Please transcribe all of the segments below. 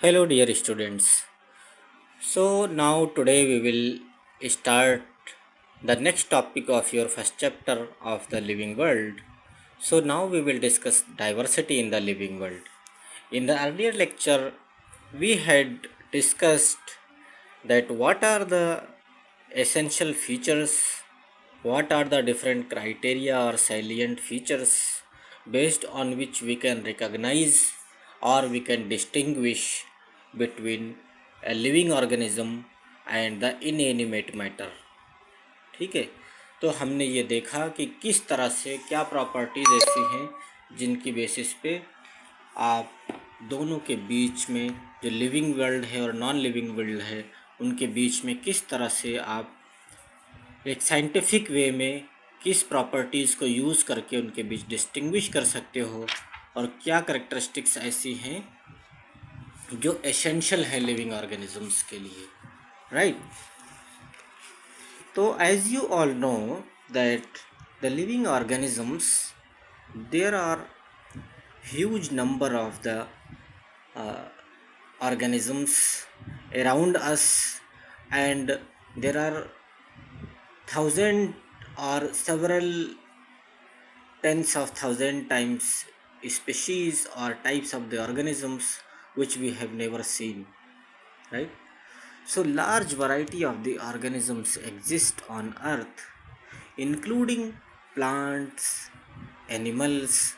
Hello, dear students. So, now today we will start the next topic of your first chapter of the living world. So, now we will discuss diversity in the living world. In the earlier lecture, we had discussed that what are the essential features, what are the different criteria or salient features based on which we can recognize or we can distinguish between a living organism and the inanimate matter. ठीक है, तो हमने ये देखा कि किस तरह से क्या प्रॉपर्टीज़ ऐसी हैं जिनकी बेसिस पे आप दोनों के बीच में जो लिविंग वर्ल्ड है और नॉन लिविंग वर्ल्ड है उनके बीच में किस तरह से आप एक साइंटिफिक वे में किस प्रॉपर्टीज़ को यूज़ करके उनके बीच डिस्टिंग्विश कर सकते हो और क्या करेक्टरिस्टिक्स ऐसी हैं जो एसेंशियल है लिविंग ऑर्गेनिजम्स के लिए, राइट। तो as you all know that the living organisms there are huge number of the uh, organisms around us, and there are thousand or several tens of thousand times species or types of the organisms which we have never seen, right? So large variety of the organisms exist on earth, including plants, animals,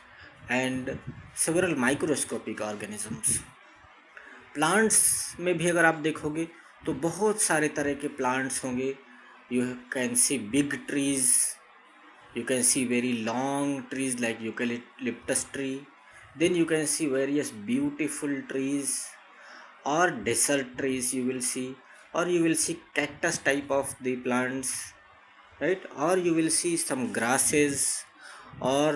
and several microscopic organisms. Plants में भी अगर आप देखोगे तो बहुत सारे तरह के प्लांट्स होंगे. You can see big trees, you can see very long trees like eucalyptus tree, then you can see various beautiful trees or desert trees you will see, or you will see cactus type of the plants, right? Or you will see some grasses, or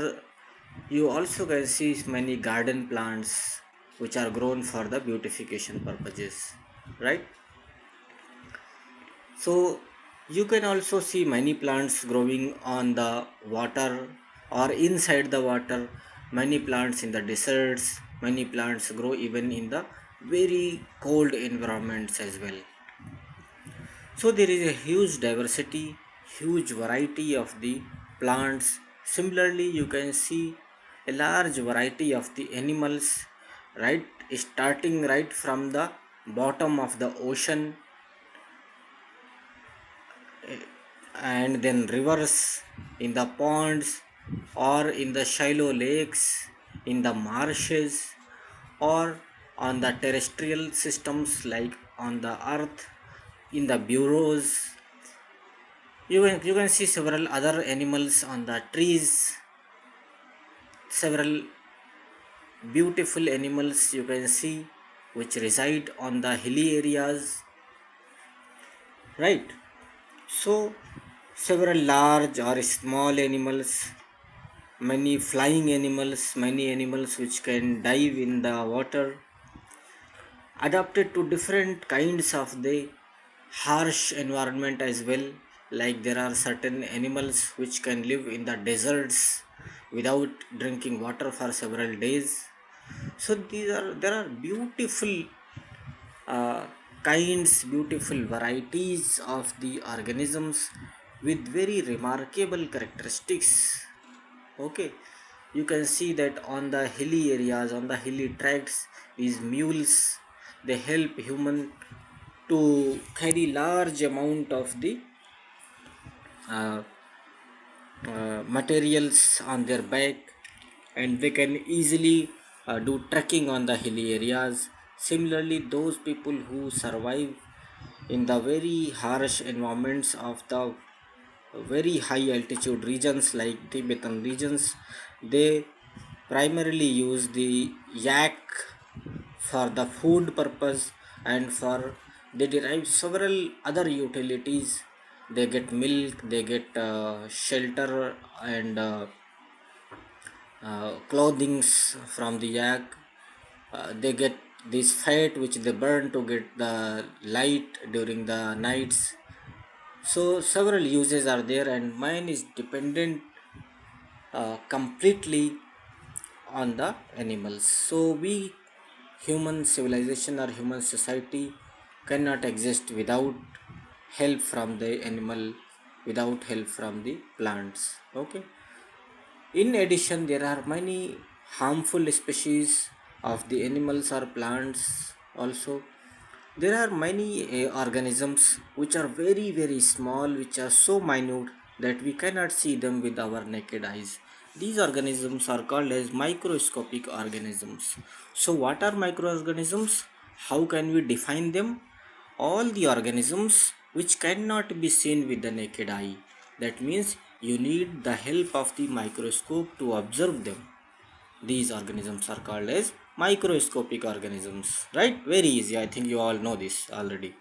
you also can see many garden plants which are grown for the beautification purposes, right? So you can also see many plants growing on the water or inside the water, many plants in the deserts, many plants grow even in the very cold environments as well. So there is a huge diversity, huge variety of the plants. Similarly, you can see a large variety of the animals, right? Starting right from the bottom of the ocean, and then rivers, in the ponds, or in the shallow lakes, in the marshes, or on the terrestrial systems like on the earth, in the bureaus. You can see several other animals on the trees, several beautiful animals you can see which reside on the hilly areas, right? So several large or small animals, many flying animals, many animals which can dive in the water, adapted to different kinds of the harsh environment as well. Like there are certain animals which can live in the deserts without drinking water for several days. So there are beautiful uh, kinds, beautiful varieties of the organisms with very remarkable characteristics. Okay, you can see that on the hilly areas, on the hilly tracts, these mules, they help human to carry large amount of the uh, materials on their back, and they can easily do trekking on the hilly areas. Similarly, those people who survive in the very harsh environments of the very high altitude regions like Tibetan regions, they primarily use the yak for the food purpose, and for they derive several other utilities. They get milk, they get shelter, and clothings from the yak. They get this fat which they burn to get the light during the nights. So several uses are there, and mine is dependent completely on the animals. So we human civilization or human society cannot exist without help from the animal, without help from the plants. Okay. In addition, there are many harmful species of the animals or plants also. There are many organisms which are very small, which are so minute that we cannot see them with our naked eyes. These organisms are called as microscopic organisms. So what are microorganisms? How can we define them? All the organisms which cannot be seen with the naked eye. That means you need the help of the microscope to observe them. These organisms are called as microscopic organisms, right? Very easy. I think you all know this already.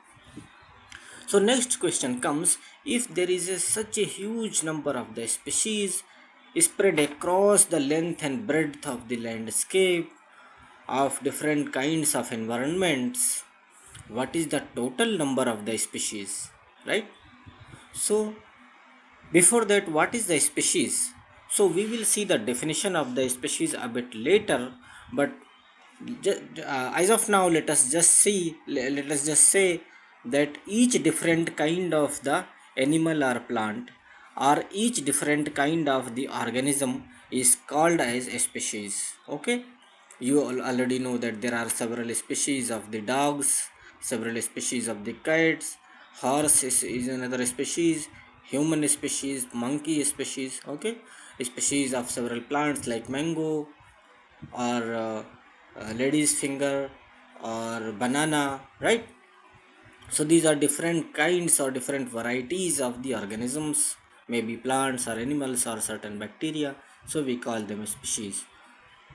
So next question comes, if there is such a huge number of the species spread across the length and breadth of the landscape of different kinds of environments, what is the total number of the species, right? So before that, what is the species? So we will see the definition of the species a bit later, but as of now, let us just say that each different kind of the animal or plant, or each different kind of the organism is called as a species. Okay, you all already know that there are several species of the dogs, several species of the cats, horse is another species, human species, monkey species. Okay, species of several plants like mango or lady's finger or banana, right? So these are different kinds or different varieties of the organisms, maybe plants or animals or certain bacteria, so we call them species.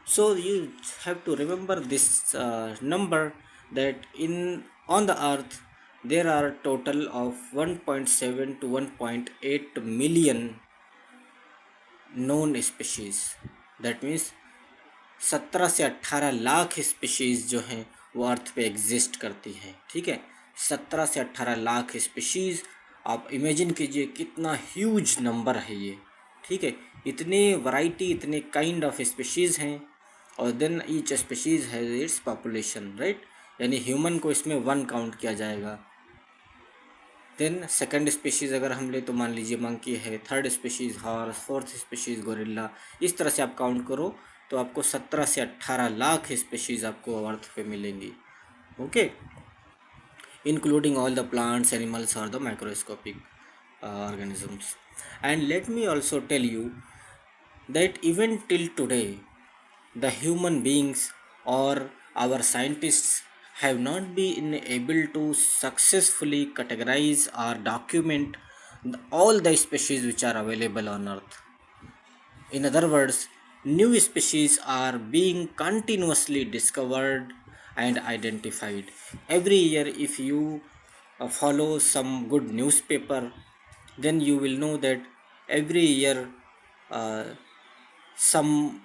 So you have to remember this number, that in on the earth there are total of 1.7 to 1.8 million known species. That means 17 से 18 lakh species जो हैं वो अर्थ पे exist करती हैं, ठीक है। 17 से 18 लाख स्पीशीज़, आप इमेजिन कीजिए कितना ह्यूज नंबर है ये, ठीक है। इतने वैरायटी, इतने काइंड ऑफ स्पीशीज़ हैं, और then each species has its population, right. यानी ह्यूमन को इसमें 1 काउंट किया जाएगा। देन सेकंड स्पीशीज़ अगर हम ले तो मान लीजिए मंकी है, third species horse, fourth species gorilla. इस तरह से आप काउंट करो तो आपको 17 से 18 लाख स्पीशीज़ आपको अर्थ पे मिलेंगी, okay, including all the plants, animals और the microscopic organisms. And let me also tell you that even till today, the human beings or our scientists have not been able to successfully categorize or document all the species which are available on earth. In other words, new species are being continuously discovered and identified. Every year, if you follow some good newspaper, then you will know that every year uh, some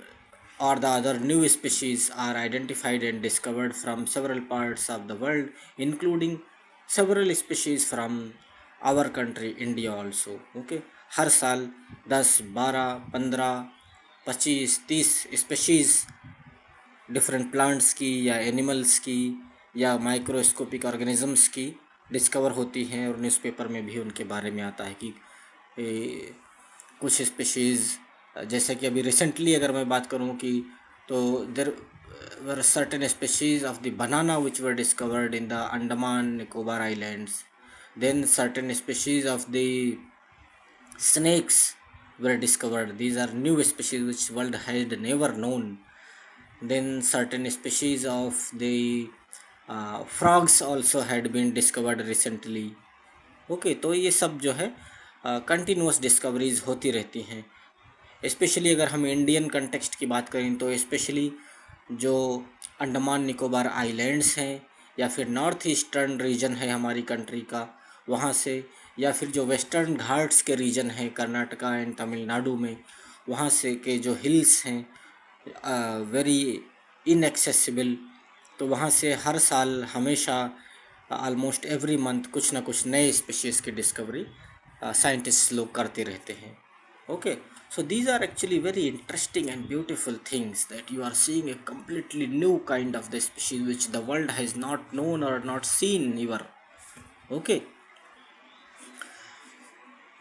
or the other new species are identified and discovered from several parts of the world, including several species from our country India also. Okay, हर साल 10, 12, 15, 25, 30 species different plants की या animals की या microscopic organisms की discover होती हैं, और newspaper में भी उनके बारे में आता है कि कुछ स्पेशीज़, जैसे कि अभी रिसेंटली अगर मैं बात करूं कि तो there were certain species of the banana which were discovered in the Andaman Nicobar islands, then certain species of the snakes were discovered. These are new species which world had never known. Then certain species of the frogs also had been discovered recently. Okay, तो ये सब जो है continuous discoveries होती रहती हैं। Specially अगर हम इंडियन कंटेक्स्ट की बात करें तो स्पेशली जो अंडमान निकोबार आइलैंड्स हैं, या फिर नॉर्थ ईस्टर्न रीजन है हमारी कंट्री का, वहाँ से, या फिर जो वेस्टर्न घाट्स के रीजन है कर्नाटका एंड तमिलनाडु में, वहाँ से के जो हिल्स हैं वेरी इनएक्सेसिबल, तो वहाँ से हर साल हमेशा ऑलमोस्ट एवरी मंथ कुछ ना कुछ नए स्पीशीज़ की डिस्कवरी साइंटिस्ट लोग करते रहते हैं। Okay, so these are actually very interesting and beautiful things, that you are seeing a completely new kind of the species which the world has not known or not seen ever. Okay,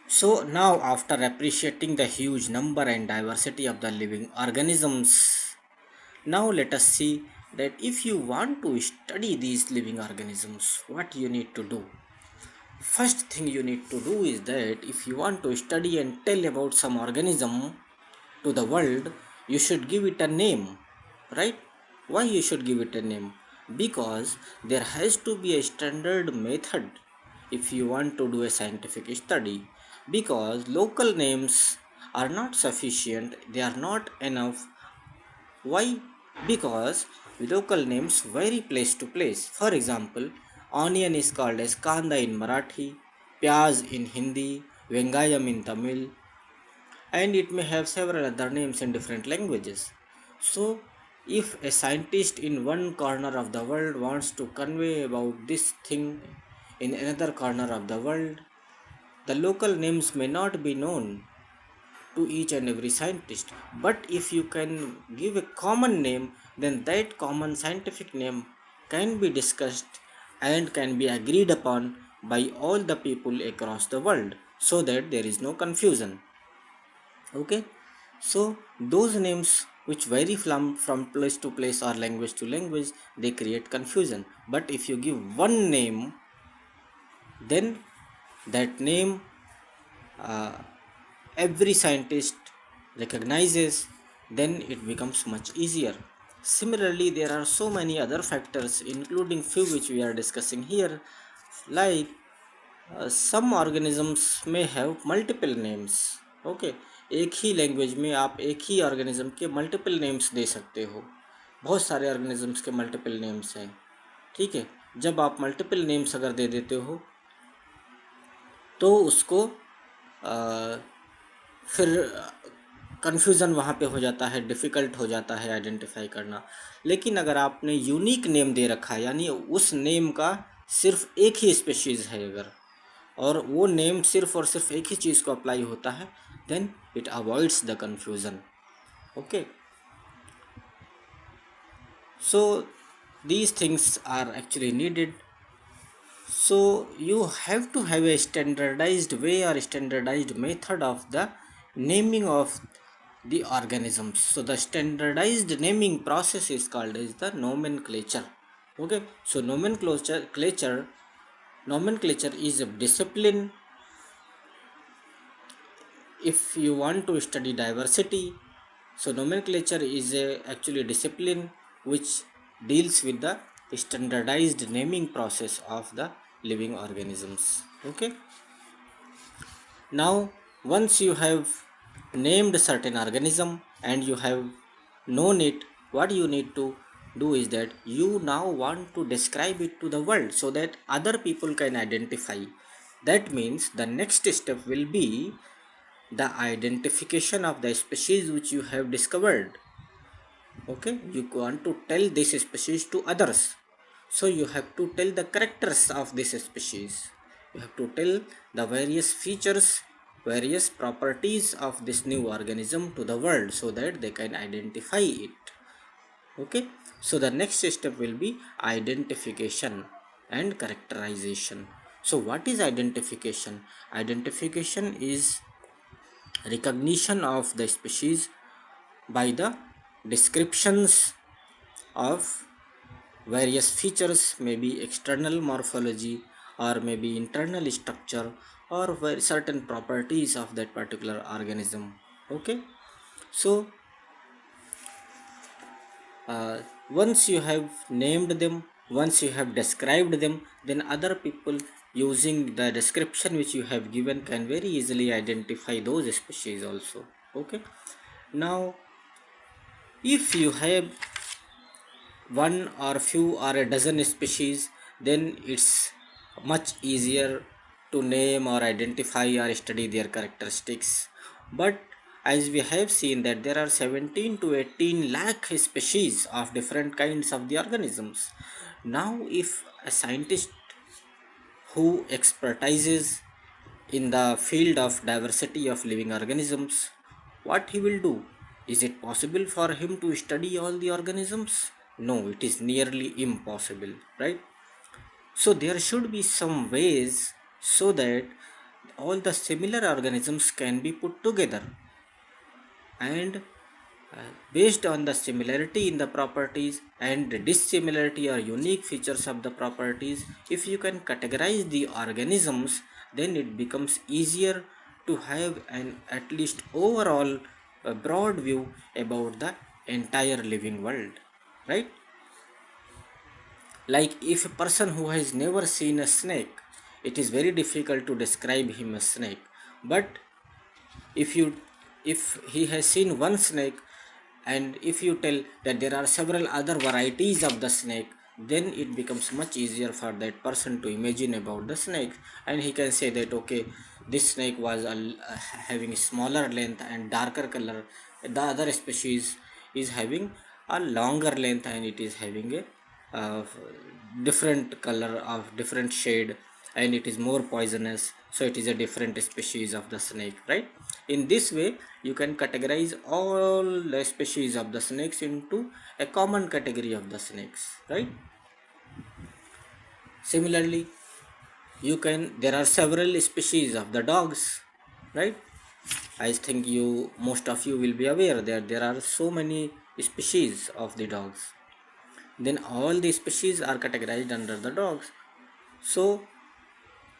so now after appreciating the huge number and diversity of the living organisms, now let us see that if you want to study these living organisms, what you need to do. First thing you need to do is that if you want to study and tell about some organism to the world, you should give it a name, right? Why you should give it a name? Because there has to be a standard method if you want to do a scientific study. Because local names are not sufficient, they are not enough. Why? Because local names vary place to place. For example, onion is called as kanda in Marathi, pyaz in Hindi, vengayam in Tamil, and it may have several other names in different languages. So, if a scientist in one corner of the world wants to convey about this thing in another corner of the world, the local names may not be known to each and every scientist. But if you can give a common name, then that common scientific name can be discussed and can be agreed upon by all the people across the world, so that there is no confusion. Okay, so those names which vary from place to place or language to language, they create confusion. But if you give one name, then that name uh, every scientist recognizes, then it becomes much easier. Similarly, there are so many other factors, including few which we are discussing here, like some organisms may have multiple names. Okay, एक ही language में आप एक ही organism के multiple names दे सकते हो. बहुत सारे organisms के मल्टीपल नेम्स हैं. ठीक है, जब आप मल्टीपल नेम्स अगर दे देते हो तो उसको फिर कन्फ्यूज़न वहाँ पे हो जाता है, डिफ़िकल्ट हो जाता है आइडेंटिफाई करना. लेकिन अगर आपने यूनिक नेम दे रखा है, यानी उस नेम का सिर्फ एक ही स्पेशीज़ है अगर, और वो नेम सिर्फ और सिर्फ एक ही चीज़ को अप्लाई होता है, then it avoids the confusion. Okay, so these things are actually needed. So you have to have a standardized way or standardized method of the naming of the organisms. So the standardized naming process is called as the nomenclature. Okay, so nomenclature is a discipline. If you want to study diversity, so nomenclature is a actually discipline which deals with the standardized naming process of the living organisms. Okay, now once you have named certain organism and you have known it, what you need to do is that you now want to describe it to the world so that other people can identify. That means the next step will be the identification of the species which you have discovered. Okay, you want to tell this species to others, so you have to tell the characters of this species. You have to tell the various features, various properties of this new organism to the world so that they can identify it. Okay, so the next step will be identification and characterization. So what is identification? Identification is recognition of the species by the descriptions of various features, maybe external morphology or maybe internal structure or certain properties of that particular organism. Okay, so uh, once you have named them, once you have described them, then other people using the description which you have given can very easily identify those species also. Okay, now if you have one or few or a dozen species, then it's much easier to name or identify or study their characteristics. But as we have seen that there are 17 to 18 lakh species of different kinds of the organisms. Now if a scientist who expertises in the field of diversity of living organisms, what he will do? Is it possible for him to study all the organisms? No, it is nearly impossible, right? So there should be some ways so that all the similar organisms can be put together, and based on the similarity in the properties and the dissimilarity or unique features of the properties, if you can categorize the organisms, then it becomes easier to have an at least overall broad view about the entire living world, right? Like if a person who has never seen a snake, it is very difficult to describe him a snake. But if you if he has seen one snake, and if you tell that there are several other varieties of the snake, then it becomes much easier for that person to imagine about the snake, and he can say that okay, this snake was having smaller length and darker color, the other species is having a longer length and it is having a different color of different shade, and it is more poisonous, so it is a different species of the snake, right? In this way you can categorize all the species of the snakes into a common category of the snakes, right? Similarly, you can there are several species of the dogs, right? I think you most of you will be aware that there are so many species of the dogs. Then all the species are categorized under the dogs. So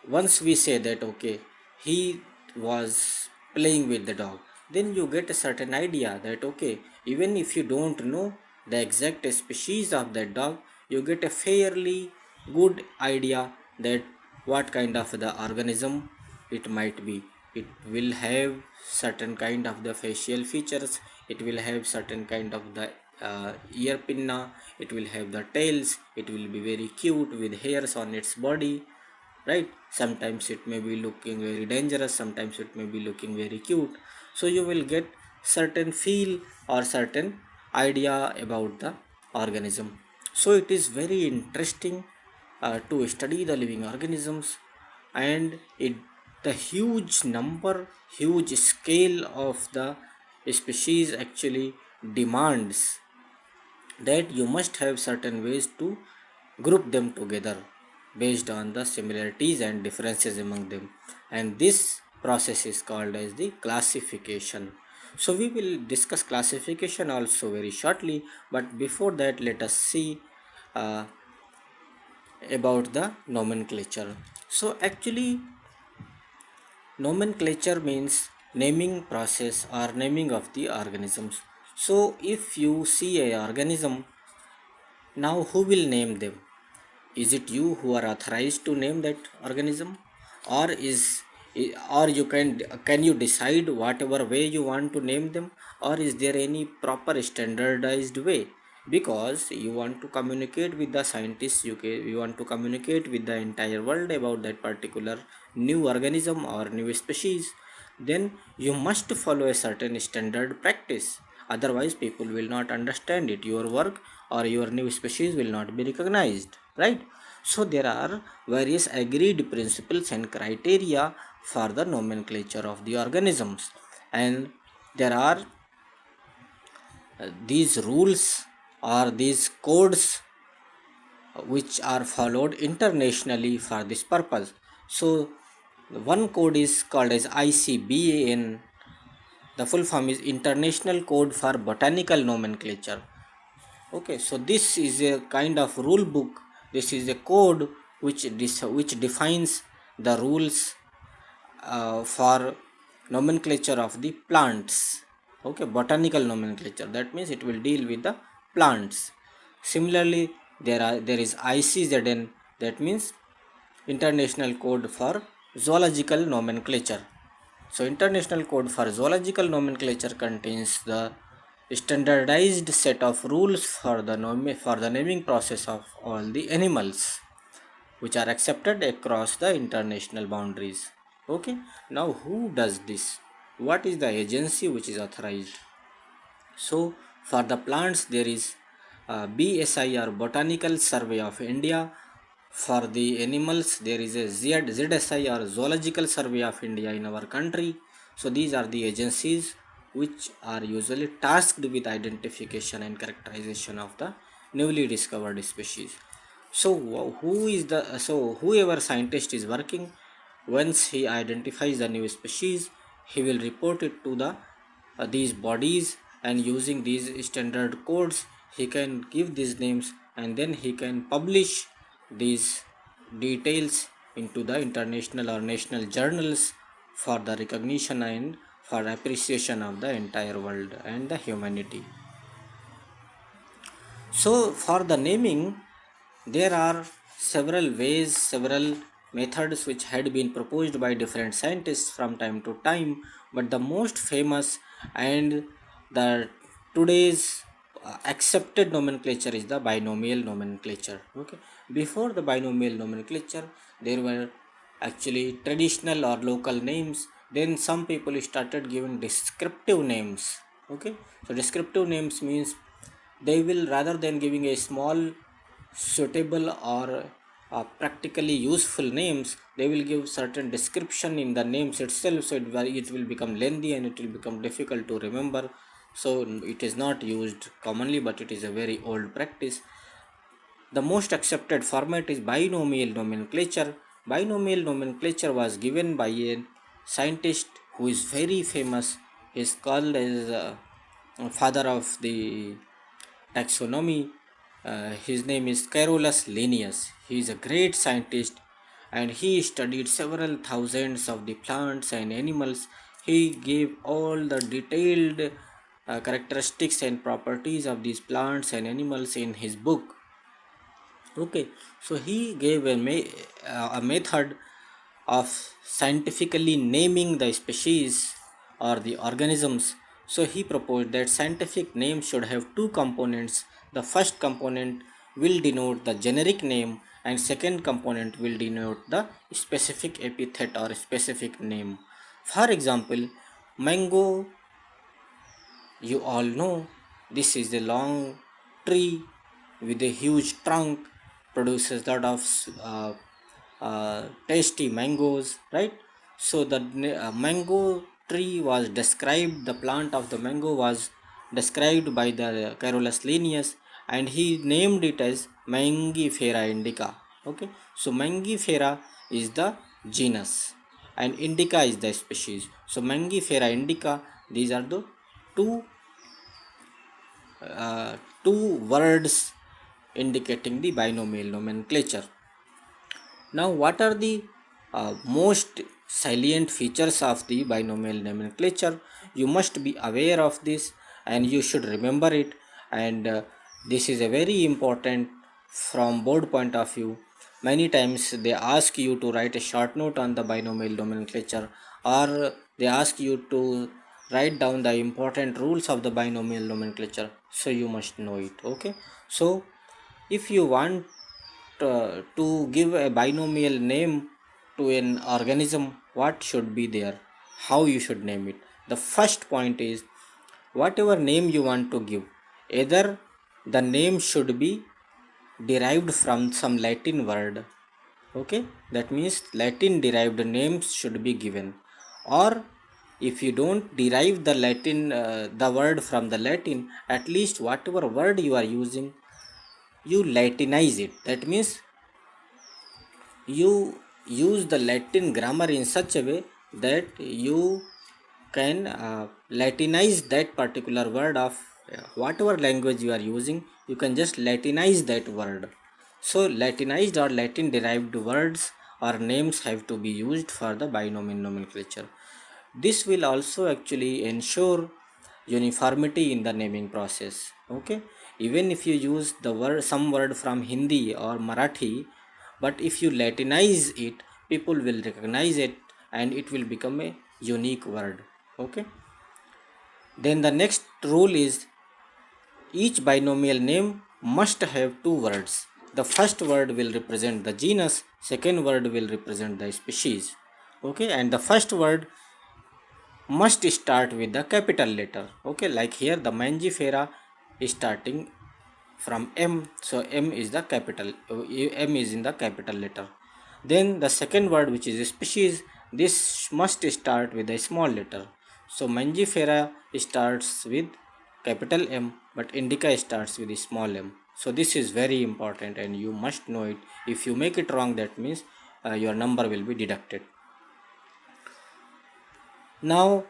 once we say that okay, he was playing with the dog, then you get a certain idea that okay, even if you don't know the exact species of that dog, you get a fairly good idea that what kind of the organism it might be. It will have certain kind of the facial features, it will have certain kind of the ear pinna, it will have the tails, it will be very cute with hairs on its body, right? Sometimes it may be looking very dangerous, sometimes it may be looking very cute. So you will get certain feel or certain idea about the organism. So it is very interesting to study the living organisms, and it the huge number, huge scale of the species actually demands that you must have certain ways to group them together based on the similarities and differences among them, and this process is called as the classification. So we will discuss classification also very shortly, but before that let us see uh, about the nomenclature. So actually nomenclature means naming process or naming of the organisms. So if you see a organism, now who will name them? Is it you who are authorized to name that organism, or or can you decide whatever way you want to name them, or is there any proper standardized way? Because you want to communicate with the scientists, you want to communicate with the entire world about that particular new organism or new species, then you must follow a certain standard practice. Otherwise, people will not understand it. Your work or your new species will not be recognized, right? So, there are various agreed principles and criteria for the nomenclature of the organisms, and there are these rules or these codes which are followed internationally for this purpose. So, one code is called as ICBAN. The full form is International Code for Botanical Nomenclature. Okay, so this is a kind of rule book. This is a code which defines the rules for nomenclature of the plants. Okay, botanical nomenclature. That means it will deal with the plants. Similarly, there is ICZN. That means International Code for Zoological Nomenclature. So, International Code for Zoological Nomenclature contains the standardized set of rules for the naming process of all the animals which are accepted across the international boundaries. Okay, now who does this? What is the agency which is authorized? So, for the plants, there is BSI or Botanical Survey of India, For the animals, there is a ZSI or Zoological Survey of India in our country. So these are the agencies which are usually tasked with identification and characterization of the newly discovered species. So whoever scientist is working, once he identifies the new species, he will report it to the these bodies, and using these standard codes he can give these names, and then he can publish these details into the international or national journals for the recognition and for appreciation of the entire world and the humanity. So, for the naming, there are several ways, several methods which had been proposed by different scientists from time to time, but the most famous and the today's accepted nomenclature is the binomial nomenclature. Okay, before the binomial nomenclature, there were actually traditional or local names. Then some people started giving descriptive names. Okay, so descriptive names means they will, rather than giving a small suitable or practically useful names, they will give certain description in the names itself, so it will become lengthy and it will become difficult to remember. So it is not used commonly, but it is a very old practice. The most accepted format is binomial nomenclature. Binomial nomenclature was given by a scientist who is very famous. He is called as father of the taxonomy. His name is Carolus Linnaeus. He is a great scientist and he studied several thousands of the plants and animals. He gave all the detailed characteristics and properties of these plants and animals in his book. Okay, so he gave a method of scientifically naming the species or the organisms. So he proposed that scientific name should have two components. The first component will denote the generic name, and second component will denote the specific epithet or specific name. For example, mango, you all know, this is a long tree with a huge trunk, produces lot of tasty mangoes, right? So the mango tree was described, the plant of the mango was described by the Carolus Linnaeus, and he named it as Mangifera indica. Okay, so Mangifera is the genus and indica is the species. So Mangifera indica, these are the two uh, two words indicating the binomial nomenclature. Now, what are the most salient features of the binomial nomenclature? You must be aware of this and you should remember it. And this is a very important from board point of view. Many times they ask you to write a short note on the binomial nomenclature, or they ask you to write down the important rules of the binomial nomenclature. So you must know it. Okay. So if you want to give a binomial name to an organism, what should be there? How you should name it? The first point is, whatever name you want to give, either the name should be derived from some Latin word. Okay, that means Latin derived names should be given. Or if you don't derive the Latin, the word from the Latin, at least whatever word you are using, you Latinize it. That means you use the Latin grammar in such a way that you can Latinize that particular word of whatever language you are using. You can just Latinize that word. So Latinized or Latin derived words or names have to be used for the binomial nomenclature. This will also actually ensure uniformity in the naming process. Okay, even if you use the word, some word from Hindi or Marathi, but if you Latinize it, people will recognize it and it will become a unique word. Okay, then the next rule is, each binomial name must have two words. The first word will represent the genus, second word will represent the species. Okay, and the first word must start with the capital letter. Okay, like here the Mangifera is starting from M, so M is the capital, M is in the capital letter. Then the second word, which is species, this must start with a small letter. So Mangifera starts with capital M, but Indica starts with a small m. So this is very important and you must know it. If you make it wrong, that means your number will be deducted. Now,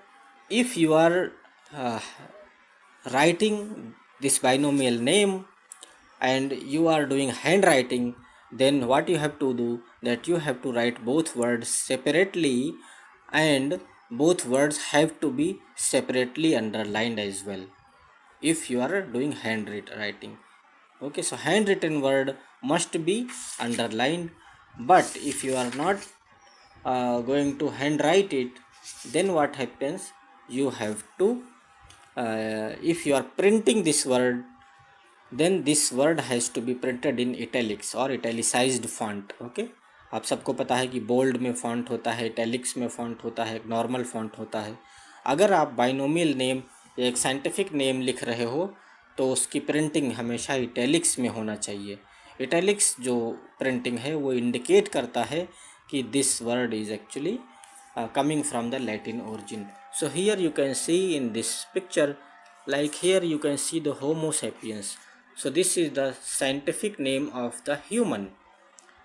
if you are uh, writing this binomial name and you are doing handwriting, then what you have to do, that you have to write both words separately, and both words have to be separately underlined as well if you are doing handwriting. Okay, so handwritten word must be underlined, but if you are not going to handwrite it, then what happens, you have to if you are printing this word, then this word has to be printed in italics or italicized font. Okay, आप सबको पता है कि bold में font होता है, italics में font होता है, नॉर्मल फॉन्ट होता है. अगर आप बाइनोमियल नेम या एक साइंटिफिक नेम लिख रहे हो तो उसकी प्रिंटिंग हमेशा इटैलिक्स में होना चाहिए. इटैलिक्स जो प्रिंटिंग है वो इंडिकेट करता है कि this word is actually coming from the Latin origin. So here you can see in this picture, like here you can see the Homo sapiens. So this is the scientific name of the human.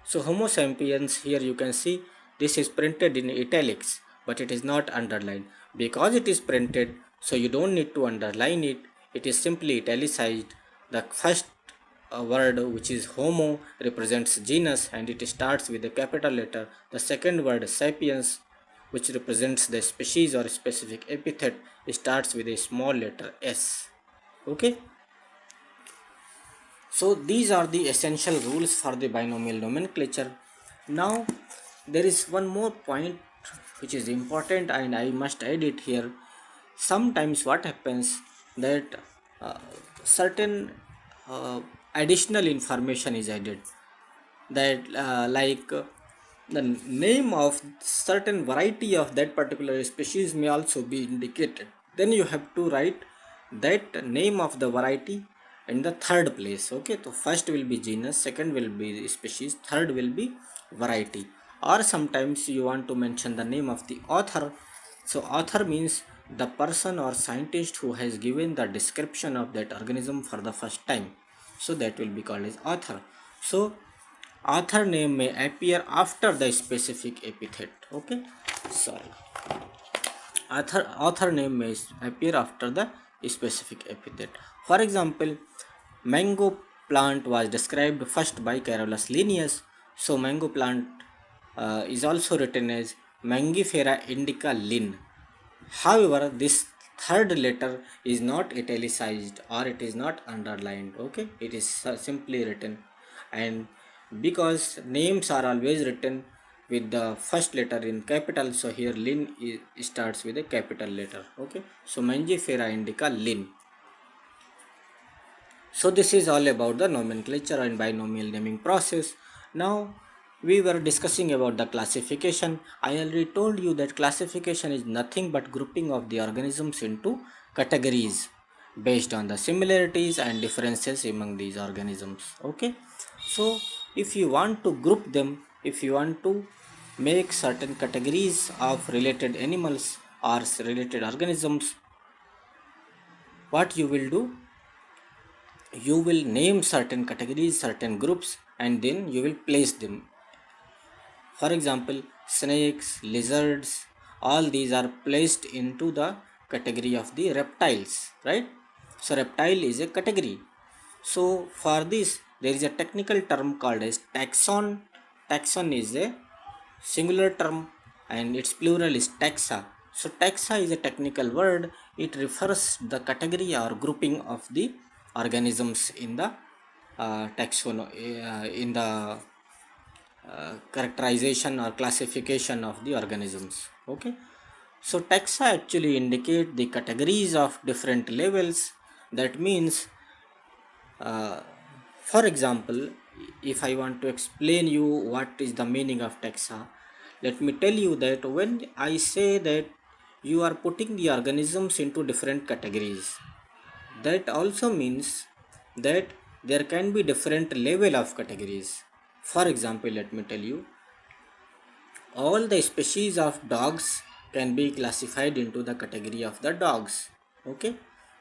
So Homo sapiens, here you can see this is printed in italics, but it is not underlined. Because it is printed, so you don't need to underline it. It is simply italicized. The first word, which is Homo, represents genus and it starts with a capital letter. The second word, sapiens, which represents the species or specific epithet, starts with a small letter s. Okay, so these are the essential rules for the binomial nomenclature. Now there is one more point which is important and I must add it here. Sometimes what happens, that uh, certain additional information is added, that the name of certain variety of that particular species may also be indicated. Then you have to write that name of the variety in the third place. Okay, so first will be genus, second will be species, third will be variety. Or sometimes you want to mention the name of the author. So author means the person or scientist who has given the description of that organism for the first time, so that will be called as author. So author name may appear after the specific epithet. Okay, sorry, author name may appear after the specific epithet. For example, mango plant was described first by Carolus Linnaeus, so mango plant is also written as Mangifera indica Linn. However, this third letter is not italicized or it is not underlined. Okay, it is simply written, and because names are always written with the first letter in capital, so here Lin starts with a capital letter. Okay, so Mangifera indica Linn. So this is all about the nomenclature and binomial naming process. Now we were discussing about the classification. I already told you that classification is nothing but grouping of the organisms into categories based on the similarities and differences among these organisms. Okay, so if you want to group them, if you want to make certain categories of related animals or related organisms, what you will do, you will name certain categories, certain groups, and then you will place them. For example, snakes, lizards, all these are placed into the category of the reptiles, right? So reptile is a category. So for this, there is a technical term called as taxon. Taxon is a singular term and its plural is taxa. So taxa is a technical word. It refers the category or grouping of the organisms in the in the characterization or classification of the organisms. Okay, so taxa actually indicate the categories of different levels. That means for example, if I want to explain you what is the meaning of taxa, let me tell you that when I say that you are putting the organisms into different categories, that also means that there can be different level of categories. For example, let me tell you, all the species of dogs can be classified into the category of the dogs. Okay,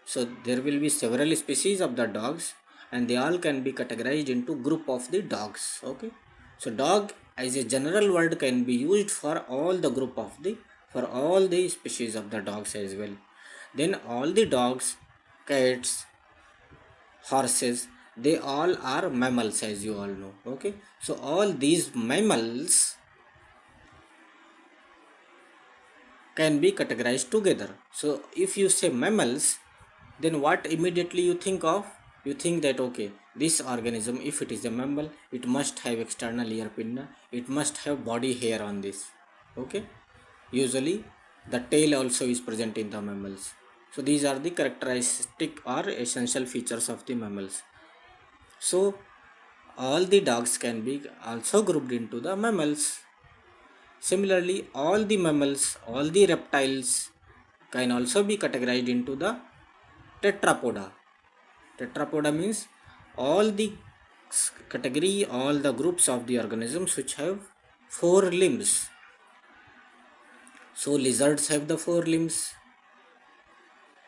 so there will be several species of the dogs, and they all can be categorized into group of the dogs. Okay, so dog as a general word can be used for all the group of the, for all the species of the dogs as well. Then all the dogs, cats, horses, they all are mammals, as you all know. Okay, so all these mammals can be categorized together. So if you say mammals, then what immediately you think of? You think that okay, this organism, if it is a mammal, it must have external ear pinna, it must have body hair on this. Okay, usually the tail also is present in the mammals. So these are the characteristic or essential features of the mammals. So all the dogs can be also grouped into the mammals. Similarly, all the mammals, all the reptiles can also be categorized into the tetrapoda. Tetrapoda means all the category, all the groups of the organisms which have four limbs. So lizards have the four limbs,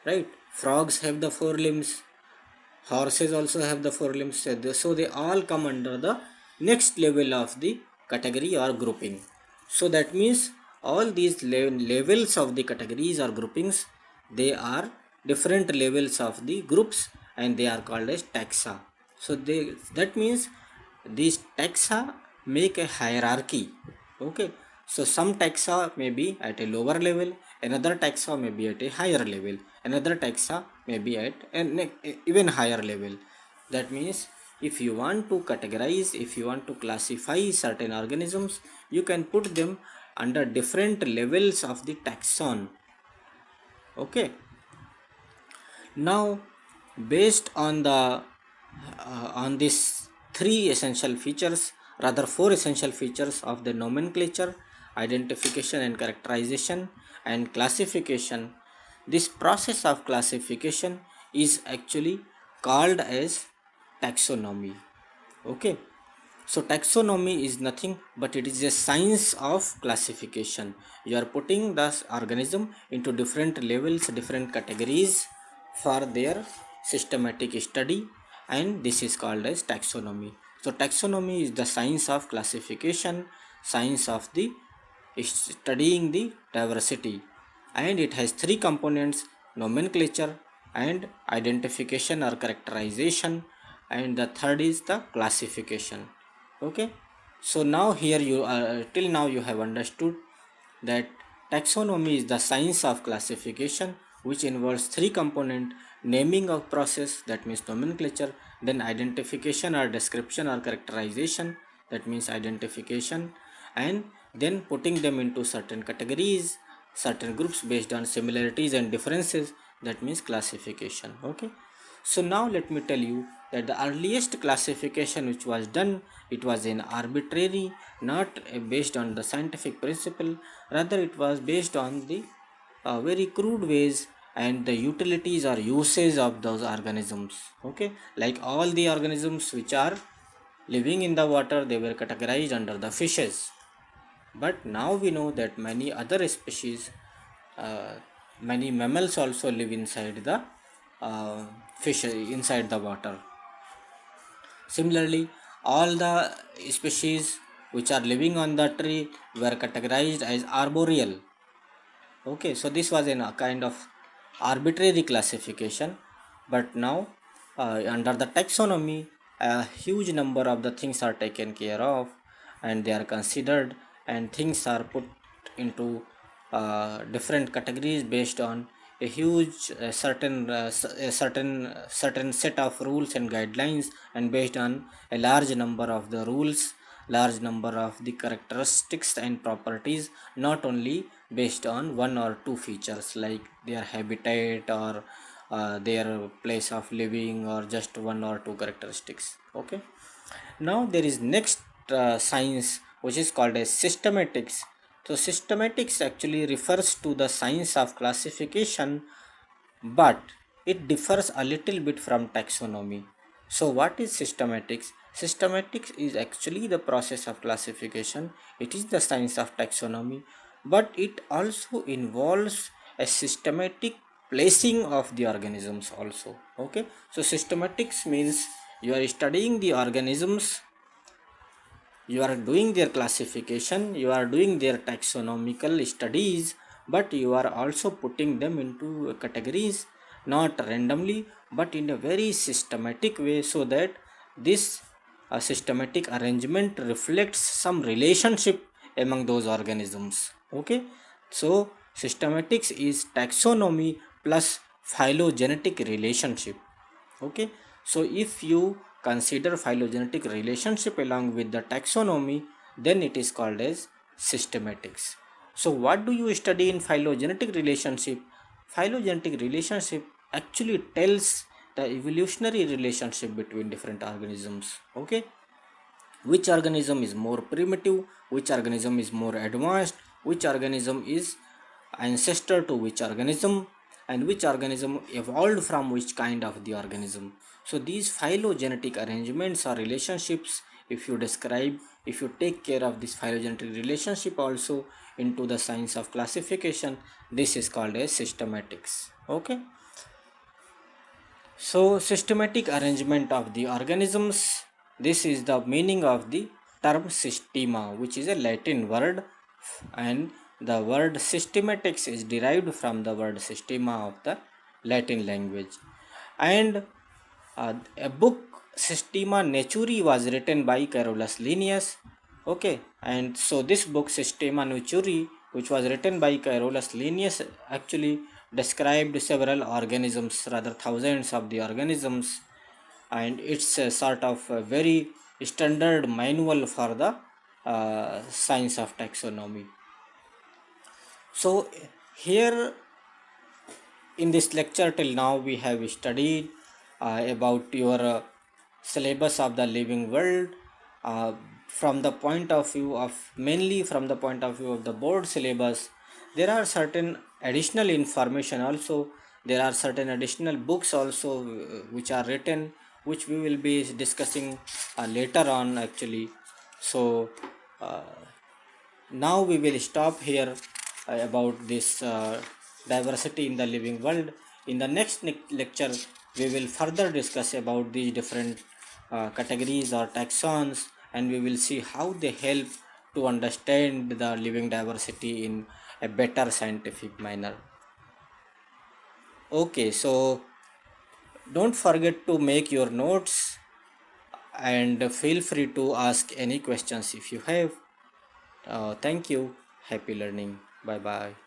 right? Frogs have the four limbs. Horses also have the four limbs. So they all come under the next level of the category or grouping. So that means all these levels of the categories or groupings, they are different levels of the groups, and they are called as taxa. So that means these taxa make a hierarchy. Okay, so some taxa may be at a lower level, another taxa may be at a higher level, another taxa may be at an even higher level. That means if you want to categorize, if you want to classify certain organisms, you can put them under different levels of the taxon. Okay, now based on the on these three essential features, rather four essential features of the nomenclature, identification and characterization, and classification, this process of classification is actually called as taxonomy. Okay, so taxonomy is nothing but it is a science of classification. You are putting the organism into different levels, different categories for their systematic study, and this is called as taxonomy. So taxonomy is the science of classification, science of the studying the diversity, and it has three components: nomenclature and identification or characterization, and the third is the classification. Okay, so now here you till now you have understood that taxonomy is the science of classification, which involves three component: naming of process, that means nomenclature, then identification or description or characterization, that means identification, and then putting them into certain categories, certain groups based on similarities and differences, that means classification. Okay, so now let me tell you that the earliest classification which was done, it was in arbitrary, not based on the scientific principle, rather it was based on the very crude ways and the utilities or uses of those organisms. Okay, like all the organisms which are living in the water, they were categorized under the fishes. But now we know that many other species, uh, many mammals also live inside the fish, inside the water. Similarly, all the species which are living on the tree were categorized as arboreal. Okay, so this was in a kind of arbitrary classification, but now under the taxonomy, a huge number of the things are taken care of, and they are considered, and things are put into different categories based on a huge certain set of rules and guidelines, and based on a large number of the rules, large number of the characteristics and properties, not only based on one or two features like their habitat or their place of living, or just one or two characteristics. Okay, now there is next science which is called as systematics. So systematics actually refers to the science of classification, but it differs a little bit from taxonomy. So what is systematics? Systematics is actually the process of classification. It is the science of taxonomy, but it also involves a systematic placing of the organisms also. Okay, so systematics means you are studying the organisms, you are doing their classification, you are doing their taxonomical studies, but you are also putting them into categories, not randomly but in a very systematic way, so that this systematic arrangement reflects some relationship among those organisms. Okay, so systematics is taxonomy plus phylogenetic relationship. Okay, so if you consider phylogenetic relationship along with the taxonomy, then it is called as systematics. So what do you study in phylogenetic relationship? Phylogenetic relationship actually tells the evolutionary relationship between different organisms. Okay, which organism is more primitive, which organism is more advanced, which organism is ancestor to which organism, and which organism evolved from which kind of the organism. So these phylogenetic arrangements or relationships, if you describe, if you take care of this phylogenetic relationship also into the science of classification, this is called as systematics. Okay, so, systematic arrangement of the organisms. This is the meaning of the term systema, which is a Latin word, and the word systematics is derived from the word systema of the Latin language. And a book Systema Naturae was written by Carolus Linnaeus. Okay, and so this book Systema Naturae, which was written by Carolus Linnaeus, actually described several organisms, rather thousands of the organisms, and it's a sort of a very standard manual for the science of taxonomy. So here in this lecture till now we have studied about your syllabus of the living world, uh, from the point of view of, mainly from the point of view of the board syllabus. There are certain additional information also, there are certain additional books also which are written, which we will be discussing later on actually. So uh, now we will stop here about this diversity in the living world. In the next lecture, we will further discuss about these different categories or taxons, and we will see how they help to understand the living diversity in a better scientific manner. Okay, so don't forget to make your notes and feel free to ask any questions if you have. Thank you. Happy learning. Bye bye.